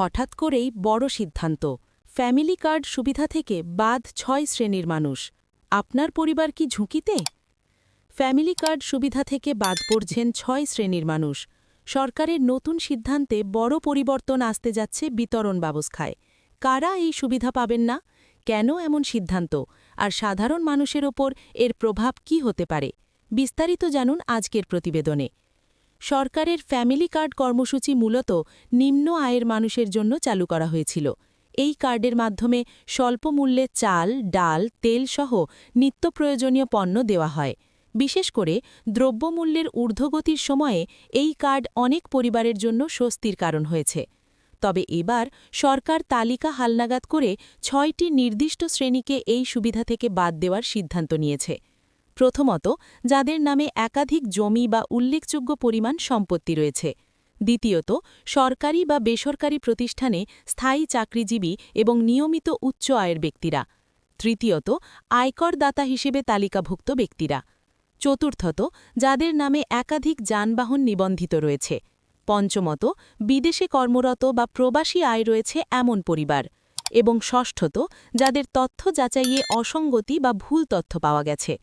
হঠাৎ করেই বড় সিদ্ধান্ত ফ্যামিলি কার্ড সুবিধা থেকে বাদ ৬ শ্রেণীর মানুষ আপনার পরিবার কি ঝুঁকিতে ফ্যামিলি কার্ড সুবিধা থেকে বাদ পড়ছেন ৬ শ্রেণীর মানুষ সরকারের নতুন সিদ্ধান্তে বড় পরিবর্তন আসতে যাচ্ছে বিতরণ ব্যবস্থায় কারা এই সুবিধা পাবেন না কেন এমন সিদ্ধান্ত আর সাধারণ মানুষের ওপর এর প্রভাব কি হতে পারে বিস্তারিত জানুন আজকের প্রতিবেদনে সরকারের ফ্যামিলি কার্ড কর্মসূচি মূলত নিম্ন আয়ের মানুষের জন্য চালু করা হয়েছিল এই কার্ডের মাধ্যমে স্বল্প মূল্যে চাল ডাল তেল সহ নিত্য প্রয়োজনীয় পণ্য দেওয়া হয় বিশেষ করে দ্রব্যমূল্যের ঊর্ধ্বগতির সময়ে এই কার্ড অনেক পরিবারের জন্য স্বস্তির কারণ হয়েছে তবে এবার সরকার তালিকা হালনাগাদ করে ৬টি নির্দিষ্ট শ্রেণীকে এই সুবিধা থেকে বাদ দেওয়ার সিদ্ধান্ত নিয়েছে প্রথমত যাদের নামে একাধিক জমি বা উল্লেখযোগ্য পরিমাণ সম্পত্তি রয়েছে দ্বিতীয়ত সরকারি বা বেসরকারি প্রতিষ্ঠানে স্থায়ী চাকরিজীবী এবং নিয়মিত উচ্চ আয়ের ব্যক্তিরা তৃতীয়ত আয়করদাতা হিসেবে তালিকাভুক্ত ব্যক্তিরা চতুর্থত যাদের নামে একাধিক যানবাহন নিবন্ধিত রয়েছে পঞ্চমত বিদেশে কর্মরত বা প্রবাসী আয় রয়েছে এমন পরিবার এবং ষষ্ঠত যাদের তথ্য যাচাইয়ে অসঙ্গতি বা ভুল তথ্য পাওয়া গেছে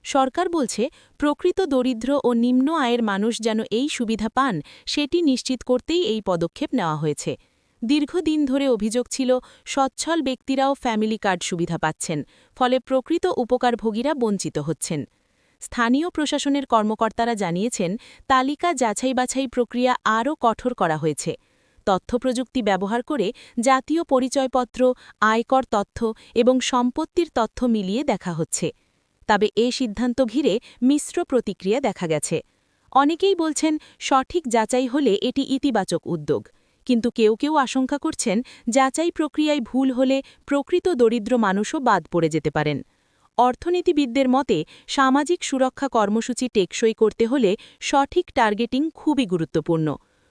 সরকার বলছে প্রকৃত দরিদ্র ও নিম্ন আয়ের মানুষ যেন এই সুবিধা পান সেটি নিশ্চিত করতেই এই পদক্ষেপ নেওয়া হয়েছে দীর্ঘদিন ধরে অভিযোগ ছিল সচ্ছল ব্যক্তিরাও ফ্যামিলি কার্ড সুবিধা পাচ্ছেন ফলে প্রকৃত উপকারভোগীরা বঞ্চিত হচ্ছেন স্থানীয় প্রশাসনের কর্মকর্তারা জানিয়েছেন তালিকা যাচাই বাছাই প্রক্রিয়া আরও কঠোর করা হয়েছে তথ্যপ্রযুক্তি ব্যবহার করে জাতীয় পরিচয়পত্র আয়কর তথ্য এবং সম্পত্তির তথ্য মিলিয়ে দেখা হচ্ছে তবে এ সিদ্ধান্ত ঘিরে মিশ্র প্রতিক্রিয়া দেখা গেছে অনেকেই বলছেন সঠিক যাচাই হলে এটি ইতিবাচক উদ্যোগ কিন্তু কেউ কেউ আশঙ্কা করছেন যাচাই প্রক্রিয়ায় ভুল হলে প্রকৃত দরিদ্র মানুষও বাদ পড়ে যেতে পারেন অর্থনীতিবিদদের মতে সামাজিক সুরক্ষা কর্মসূচি টেকসই করতে হলে সঠিক টার্গেটিং খুবই গুরুত্বপূর্ণ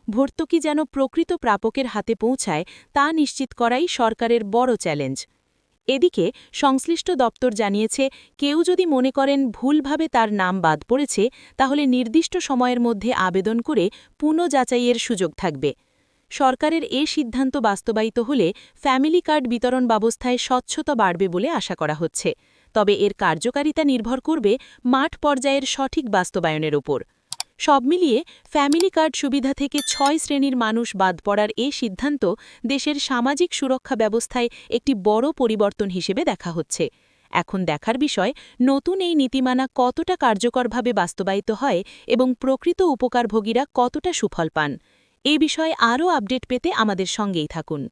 ভর্তুকি যেন প্রকৃত প্রাপকের হাতে পৌঁছায় তা নিশ্চিত করাই সরকারের বড় চ্যালেঞ্জ এদিকে সংশ্লিষ্ট দপ্তর জানিয়েছে কেউ যদি মনে করেন ভুলভাবে তার নাম বাদ পড়েছে তাহলে নির্দিষ্ট সময়ের মধ্যে আবেদন করে পুনঃযাচাইয়ের সুযোগ থাকবে সরকারের এ সিদ্ধান্ত বাস্তবায়িত হলে ফ্যামিলি কার্ড বিতরণ ব্যবস্থায় স্বচ্ছতা বাড়বে বলে আশা করা হচ্ছে তবে এর কার্যকারিতা নির্ভর করবে মাঠ পর্যায়ের সঠিক বাস্তবায়নের ওপর সব মিলিয়ে ফ্যামিলি কার্ড সুবিধা থেকে ৬ শ্রেণীর মানুষ বাদ পড়ার এ সিদ্ধান্ত দেশের সামাজিক সুরক্ষা ব্যবস্থায় একটি বড় পরিবর্তন হিসেবে দেখা হচ্ছে এখন দেখার বিষয় নতুন এই নীতিমালা কতটা কার্যকরভাবে বাস্তবায়িত হয় এবং প্রকৃত উপকারভোগীরা কতটা সুফল পান এ বিষয়ে আরও আপডেট পেতে আমাদের সঙ্গেই থাকুন